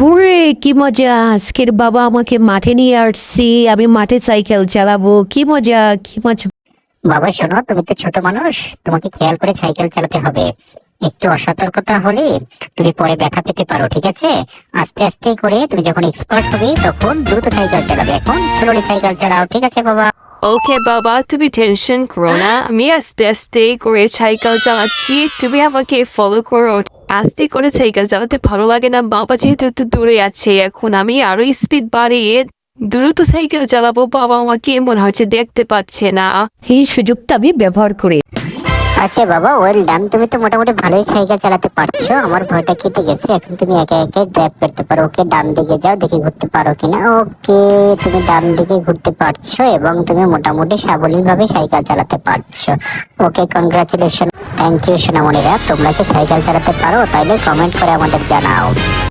হুরে কি মজা! আজকের বাবা আমাকে মাঠে নিয়ে আসছি, আমি মাঠে সাইকেল চালাবো। কি মজা, কি মজা! বাবা শোনো, তুমি তো ছোট মানুষ, তোমাকে খেয়াল করে সাইকেল চালাতে হবে। একটু অসতর্কতা হলে তুমি পরে ব্যথা পেতে পারো, ঠিক আছে? আস্তে আস্তে করে তুমি যখন এক্সপার্ট হবে তখন দ্রুত সাইকেল চালাবে। এখন স্লোলি সাইকেল চালাও, ঠিক আছে বাবা? ওকে বাবা, তুমি টেনশন করো না, আমি আস্তে আস্তে করে সাইকেল চালাচ্ছি, তুমি আমাকে ফলো করো। আস্তে করে সাইকেল চালাতে ভালো লাগে না বাবা, যেহেতু একটু দূরে আছে। এখন আমি আরো স্পিড বাড়িয়ে দ্রুত সাইকেল চালাবো। বাবা আমাকে মনে হচ্ছে দেখতে পাচ্ছে না। এই সুযোগটা আমি ব্যবহার করে। আচ্ছা বাবা, ওয়েল ডান। তুমি তো মোটামুটি ভালোই সাইকেল চালাতে পারছো, আমার ভয়টা কেটে গেছে। এখন তুমি একা একাই ড্রাইভ করতে পারো। ওকে, ডান দিকে যাও, দেখি ঘুরতে পারো কিনা। ওকে, তুমি ডান দিকে ঘুরতে পারছো এবং তুমি মোটামুটি সাবলীল ভাবে সাইকেল চালাতে পারছো। ওকে, কনগ্রাচুলেশন। থ্যাংক ইউ সোনামণিরা। তোমরা কি সাইকেল চালাতে পারো? তাইলে কমেন্ট করে আমাদের জানাও।